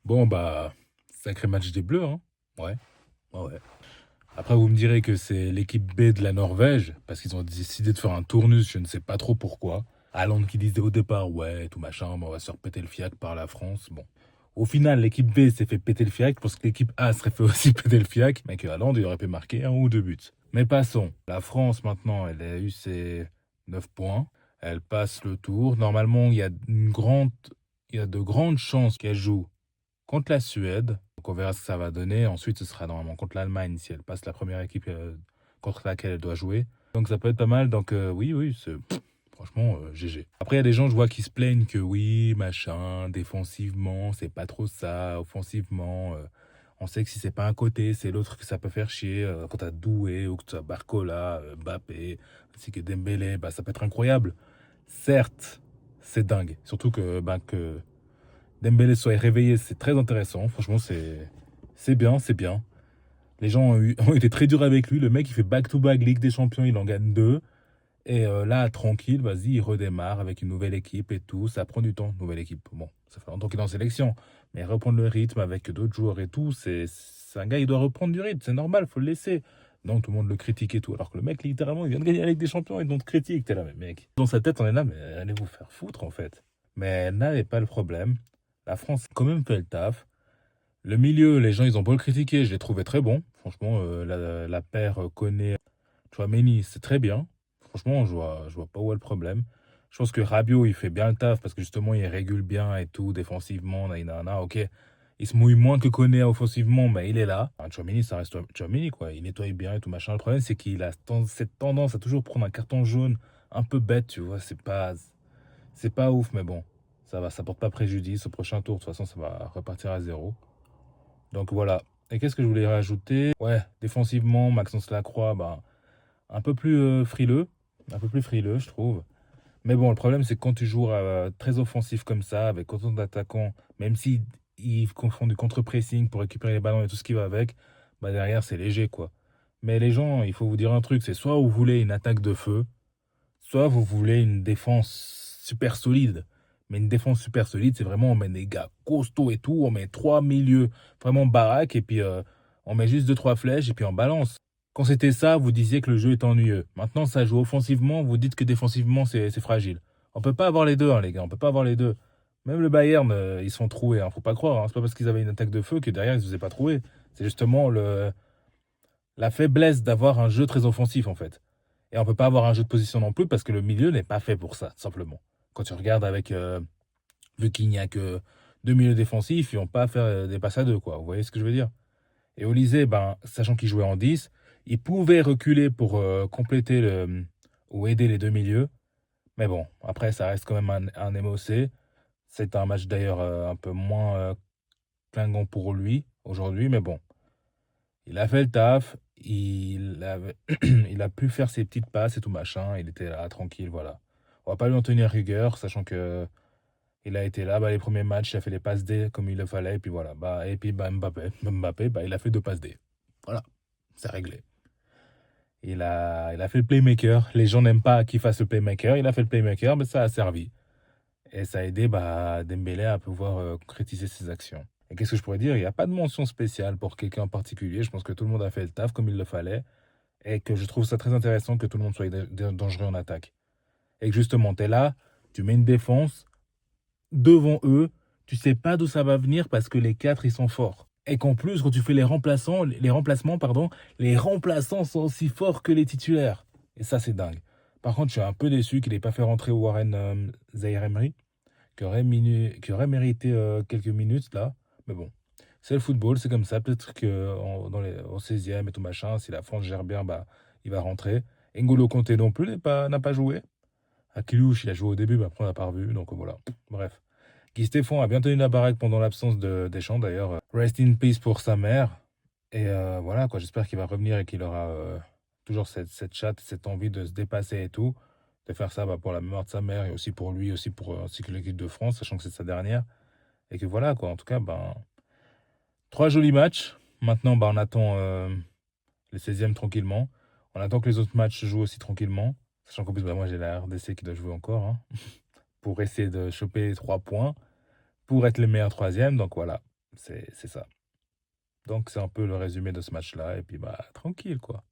Bon, bah, sacré match des Bleus, hein. Ouais, ouais, ouais. Après, vous me direz que c'est l'équipe B de la Norvège, parce qu'ils ont décidé de faire un tournus, je ne sais pas trop pourquoi. Haaland qui disait au départ, ouais, tout machin, mais on va se faire péter le fiac par la France. Bon. Au final, l'équipe B s'est fait péter le fiac, parce que l'équipe A serait fait aussi péter le fiac, mais que Haaland, il aurait pu marquer un ou deux buts. Mais passons. La France, maintenant, elle a eu ses 9 points. Elle passe le tour. Normalement, il y a de grandes chances qu'elle joue contre la Suède. Donc on verra ce que ça va donner. Ensuite, ce sera normalement contre l'Allemagne si elle passe la première équipe contre laquelle elle doit jouer. Donc ça peut être pas mal. Donc oui, oui, franchement, GG. Après, il y a des gens, je vois, qui se plaignent que oui, machin, défensivement, c'est pas trop ça. Offensivement, on sait que si c'est pas un côté, c'est l'autre que ça peut faire chier. Quand t'as Doué ou que t'as Barcola, Mbappé, ainsi que Dembélé, bah, ça peut être incroyable. Certes, c'est dingue. Surtout que Dembélé soit réveillé, c'est très intéressant. Franchement, c'est bien, c'est bien. Les gens ont été très durs avec lui. Le mec, il fait back-to-back Ligue des Champions, il en gagne deux. Et là, tranquille, vas-y, il redémarre avec une nouvelle équipe et tout. Ça prend du temps, nouvelle équipe. Bon, ça fait longtemps qu'il est en sélection. Mais reprendre le rythme avec d'autres joueurs et tout, c'est un gars, il doit reprendre du rythme. C'est normal, faut le laisser. Donc tout le monde le critique et tout. Alors que le mec, littéralement, il vient de gagner la Ligue des Champions et donc critique. T'es là, mais mec. Dans sa tête, on est là, mais allez vous faire foutre en fait. Mais là n'est pas le problème. La France a quand même fait le taf. Le milieu, les gens, ils ont beau le critiquer, je l'ai trouvé très bon. Franchement, la paire Koné, Tchouaméni, c'est très bien. Franchement, je vois pas où est le problème. Je pense que Rabiot, il fait bien le taf parce que justement, il régule bien et tout, défensivement, nanana, ok. Il se mouille moins que Koné offensivement, mais il est là. Enfin, Tchouaméni, ça reste Tchouaméni, quoi. Il nettoie bien et tout machin. Le problème, c'est qu'il a cette tendance à toujours prendre un carton jaune un peu bête, tu vois. C'est pas ouf, mais bon. Ça va, ça porte pas préjudice. Au prochain tour, de toute façon, ça va repartir à zéro. Donc voilà. Et qu'est-ce que je voulais rajouter? Ouais, défensivement, Maxence Lacroix, bah, un peu plus frileux. Un peu plus frileux, je trouve. Mais bon, le problème, c'est que quand tu joues très offensif comme ça, avec autant d'attaquants, même si ils font du contre-pressing pour récupérer les ballons et tout ce qui va avec, bah derrière, c'est léger, quoi. Mais les gens, il faut vous dire un truc, c'est soit vous voulez une attaque de feu, soit vous voulez une défense super solide. Mais une défense super solide, c'est vraiment on met des gars costauds et tout, on met trois milieux vraiment baraques et puis on met juste deux, trois flèches et puis on balance. Quand c'était ça, vous disiez que le jeu est ennuyeux. Maintenant, ça joue offensivement, vous dites que défensivement, c'est fragile. On peut pas avoir les deux, hein, les gars, on peut pas avoir les deux. Même le Bayern, ils sont troués, hein, faut pas croire. Hein. C'est pas parce qu'ils avaient une attaque de feu que derrière, ils se faisaient pas trouer. C'est justement la faiblesse d'avoir un jeu très offensif, en fait. Et on peut pas avoir un jeu de position non plus parce que le milieu n'est pas fait pour ça, simplement. Quand tu regardes avec, vu qu'il n'y a que deux milieux défensifs, ils vont pas faire des passes à deux, quoi. Vous voyez ce que je veux dire? Et Olysée, ben, sachant qu'il jouait en 10, il pouvait reculer pour compléter ou aider les deux milieux. Mais bon, après, ça reste quand même un MOC. C'est un match d'ailleurs un peu moins clinquant pour lui aujourd'hui, mais bon. Il a fait le taf, il a pu faire ses petites passes et tout machin, il était là, tranquille, voilà. On va pas lui en tenir rigueur, sachant que il a été là, bah, les premiers matchs, il a fait les passes D comme il le fallait, et puis voilà. Bah, et puis bah, Mbappé bah, il a fait deux passes D. Voilà, c'est réglé. Il a fait le playmaker. Les gens n'aiment pas qu'il fasse le playmaker. Il a fait le playmaker, mais ça a servi. Et ça a aidé bah, Dembélé à pouvoir concrétiser ses actions. Et qu'est-ce que je pourrais dire? Il n'y a pas de mention spéciale pour quelqu'un en particulier. Je pense que tout le monde a fait le taf comme il le fallait. Et que je trouve ça très intéressant que tout le monde soit dangereux en attaque. Et que justement, tu es là, tu mets une défense devant eux, tu sais pas d'où ça va venir parce que les quatre, ils sont forts. Et qu'en plus, quand tu fais les remplacements, pardon, les remplaçants sont aussi forts que les titulaires. Et ça, c'est dingue. Par contre, je suis un peu déçu qu'il n'ait pas fait rentrer Warren Zaïre-Emery, qui aurait mérité quelques minutes là. Mais bon, c'est le football, c'est comme ça. Peut-être au 16e et tout machin, si la France gère bien, bah, il va rentrer. N'Golo Kanté non plus n'a pas joué. Akiliouche, il a joué au début, mais après on n'a pas revu. Donc voilà. Bref. Guy Stéphane a bien tenu la baraque pendant l'absence Deschamps d'ailleurs. Rest in peace pour sa mère. Et voilà, quoi. J'espère qu'il va revenir et qu'il aura toujours cette chatte, cette envie de se dépasser et tout. De faire ça bah, pour la mémoire de sa mère et aussi pour lui, ainsi que l'équipe de France, sachant que c'est sa dernière. Et que voilà, quoi. En tout cas, ben, trois jolis matchs. Maintenant, ben, on attend les 16e tranquillement. On attend que les autres matchs se jouent aussi tranquillement. Sachant qu'en plus, bah, moi, j'ai la RDC qui doit jouer encore. Hein, pour essayer de choper les 3 points. Pour être le meilleur troisième. Donc voilà. C'est ça. Donc c'est un peu le résumé de ce match-là et puis, bah, tranquille, quoi.